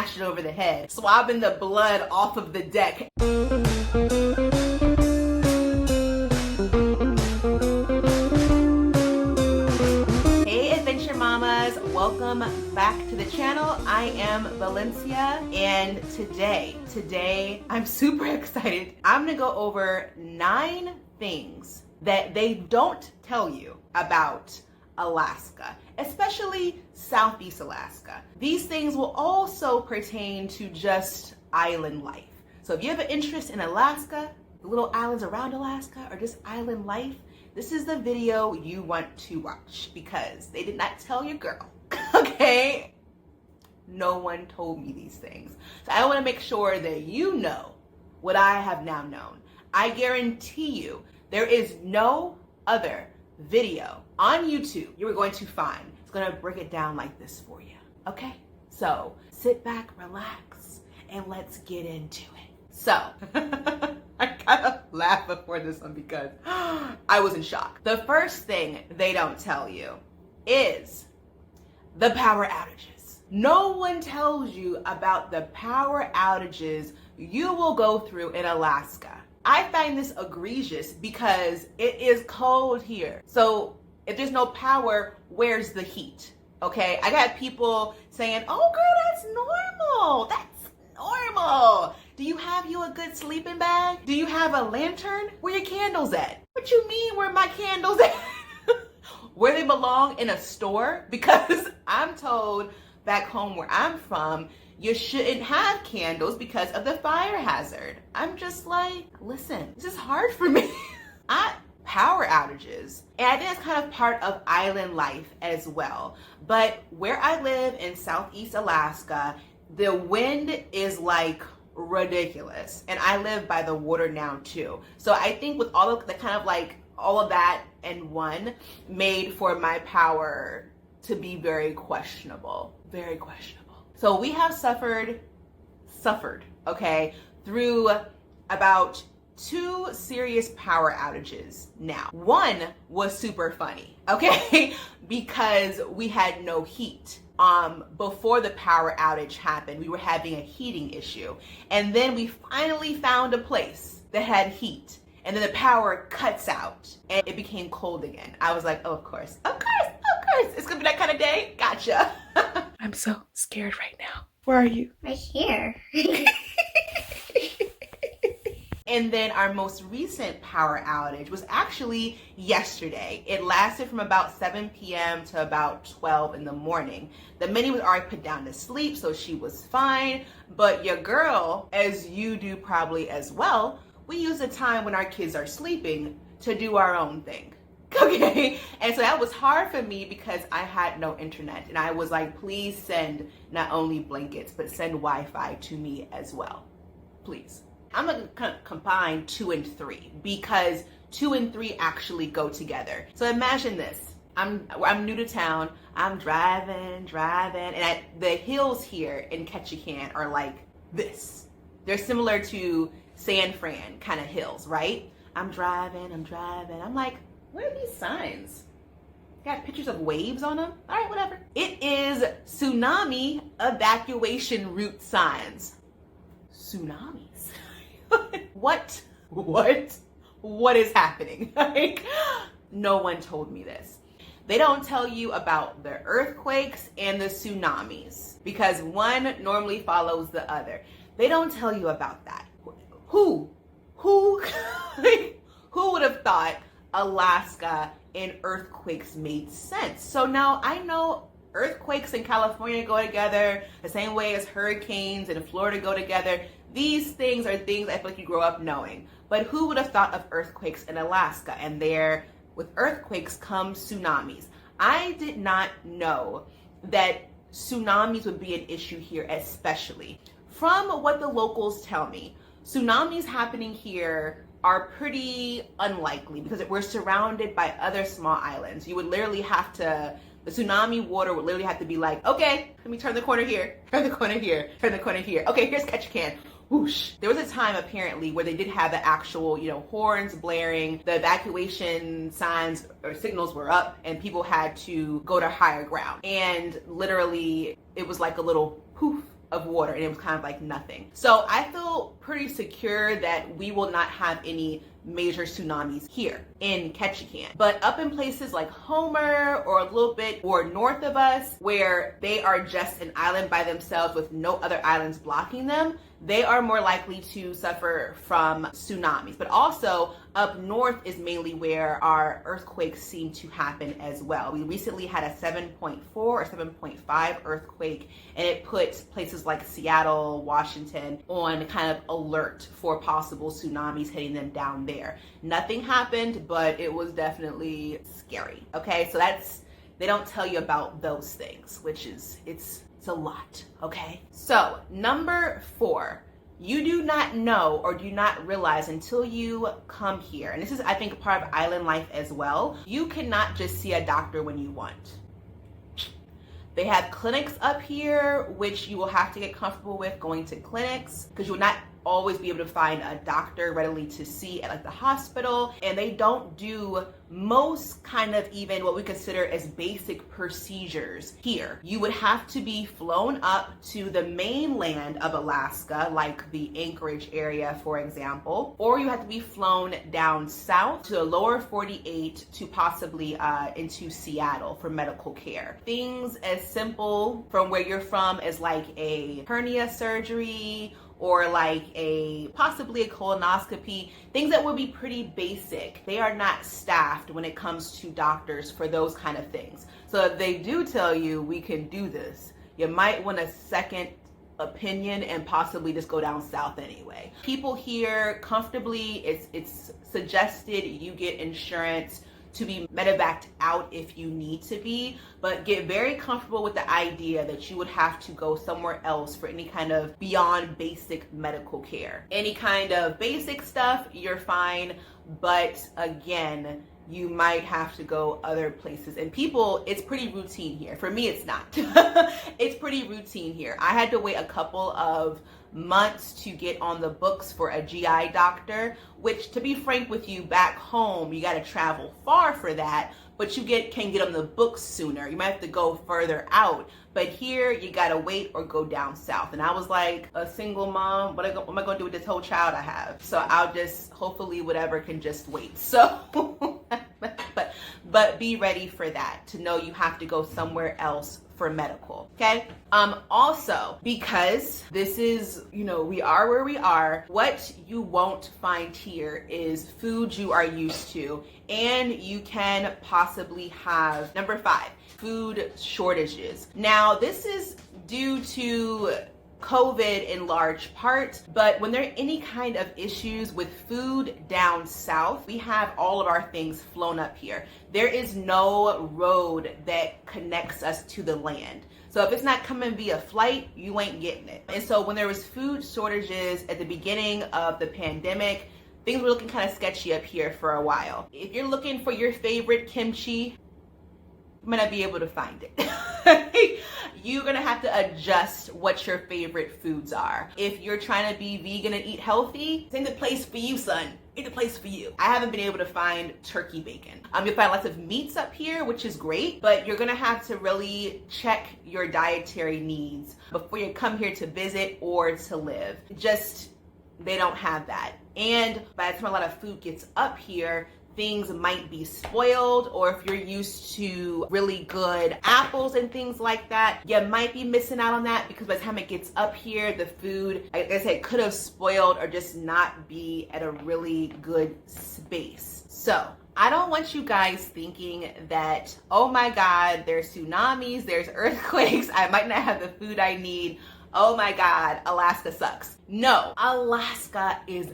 smashed it over the head, swabbing the blood off of the deck. Hey Adventure Mamas, welcome back to the channel. I am Valencia, and today I'm super excited. I'm gonna go over 9 things that they don't tell you about Alaska, especially Southeast Alaska. These things will also pertain to just island life. So if you have an interest in Alaska, the little islands around Alaska, or just island life, this is the video you want to watch, because they did not tell your girl, okay? No one told me these things. So I want to make sure that you know what I have now known. I guarantee you there is no other video on YouTube you are going to find. It's going to break it down like this for you, okay? So sit back, relax, and let's get into it. So, I gotta laugh before this one because I was in shock. The first thing they don't tell you is the power outages. No one tells you about the power outages you will go through in Alaska. I find this egregious because it is cold here. So if there's no power, where's the heat? Okay, I got people saying, oh girl, that's normal. That's normal. Do you have you a good sleeping bag? Do you have a lantern? Where your candles at? What you mean where my candles at? Where they belong, in a store? Because I'm told back home where I'm from, you shouldn't have candles because of the fire hazard. I'm just like, listen, this is hard for me. Power outages, and I think it's kind of part of island life as well. But where I live in Southeast Alaska, the wind is like ridiculous, and I live by the water now too. So I think with all of the kind of like all of that and one made for my power to be very questionable. So we have suffered, okay, through about 2 serious power outages now. One was super funny, okay, because we had no heat. Before the power outage happened, we were having a heating issue. And then we finally found a place that had heat. And then the power cuts out and it became cold again. I was like, oh, of course. It's gonna be that kind of day. Gotcha. I'm so scared right now. Where are you? Right here. And then our most recent power outage was actually yesterday. It lasted from about 7 p.m. to about 12 in the morning. The mini was already put down to sleep, so she was fine. But your girl, as you do probably as well, we use the time when our kids are sleeping to do our own thing. Okay, and so that was hard for me because I had no internet, and I was like, please send not only blankets, but send Wi-Fi to me as well, please. I'm gonna combine 2 and 3 because 2 and 3 actually go together. So imagine this, I'm new to town, I'm driving, and the hills here in Ketchikan are like this. They're similar to San Fran kind of hills, right? I'm driving, I'm like, what are these signs? Got pictures of waves on them? All right, whatever. It is tsunami evacuation route signs. Tsunamis. What is happening? Like, no one told me this. They don't tell you about the earthquakes and the tsunamis because one normally follows the other. They don't tell you about that. Who like, who would have thought Alaska and earthquakes made sense? So now I know earthquakes in California go together the same way as hurricanes in Florida go together. These things are things I feel like you grow up knowing. But who would have thought of earthquakes in Alaska? And there, with earthquakes come tsunamis. I did not know that tsunamis would be an issue here, especially. From what the locals tell me, tsunamis happening here are pretty unlikely because we're surrounded by other small islands. You would literally have to, the tsunami water would literally have to be like, okay, let me turn the corner here, turn the corner here, turn the corner here. Okay, here's Ketchikan. Whoosh. There was a time apparently where they did have the actual, horns blaring, the evacuation signs or signals were up and people had to go to higher ground. And literally it was like a little poof of water, and it was kind of like nothing. So I feel pretty secure that we will not have any major tsunamis here in Ketchikan. But up in places like Homer or a little bit or north of us, where they are just an island by themselves with no other islands blocking them, they are more likely to suffer from tsunamis. But also up north is mainly where our earthquakes seem to happen as well. We recently had a 7.4 or 7.5 earthquake, and it put places like Seattle, Washington on kind of alert for possible tsunamis hitting them down there. Nothing happened, but it was definitely scary. Okay, so they don't tell you about those things, which is, it's a lot, okay? So number 4, you do not know or do not realize until you come here, and this is, I think, a part of island life as well, you cannot just see a doctor when you want. They have clinics up here, which you will have to get comfortable with going to clinics, because you will not always be able to find a doctor readily to see at like the hospital. And they don't do most kind of even what we consider as basic procedures here. You would have to be flown up to the mainland of Alaska, like the Anchorage area, for example, or you have to be flown down south to the lower 48 to possibly into Seattle for medical care. Things as simple from where you're from as like a hernia surgery or like possibly a colonoscopy, things that would be pretty basic. They are not staffed when it comes to doctors for those kind of things. So if they do tell you we can do this, you might want a second opinion and possibly just go down south anyway. People here comfortably, it's suggested you get insurance to be medevaced out if you need to be, but get very comfortable with the idea that you would have to go somewhere else for any kind of beyond basic medical care. Any kind of basic stuff, you're fine, but again, you might have to go other places. And people, it's pretty routine here. For me, it's not. It's pretty routine here. I had to wait a couple of months to get on the books for a GI doctor, which, to be frank with you, back home, you got to travel far for that, but you can get on the books sooner. You might have to go further out, but here you got to wait or go down south. And I was like, a single mom, what am I going to do with this whole child I have? So I'll just, hopefully whatever can just wait. So, but be ready for that, to know you have to go somewhere else for medical, okay? Also, because this is, we are where we are, what you won't find here is food you are used to, and you can possibly have, number 5, food shortages. Now, this is due to COVID in large part, but when there are any kind of issues with food down south, we have all of our things flown up here. There is no road that connects us to the land. So if it's not coming via flight, you ain't getting it. And so when there was food shortages at the beginning of the pandemic, things were looking kind of sketchy up here for a while. If you're looking for your favorite kimchi, you might not be able to find it. You're gonna have to adjust what your favorite foods are. If you're trying to be vegan and eat healthy, this ain't the place for you, son. It's the place for you. I haven't been able to find turkey bacon. You'll find lots of meats up here, which is great, but you're gonna have to really check your dietary needs before you come here to visit or to live. They don't have that. And by the time a lot of food gets up here, things might be spoiled, or if you're used to really good apples and things like that, you might be missing out on that, because by the time it gets up here, the food, like I said, could have spoiled or just not be at a really good space. So I don't want you guys thinking that, oh my God, there's tsunamis, there's earthquakes, I might not have the food I need. Oh my God, Alaska sucks. No, Alaska is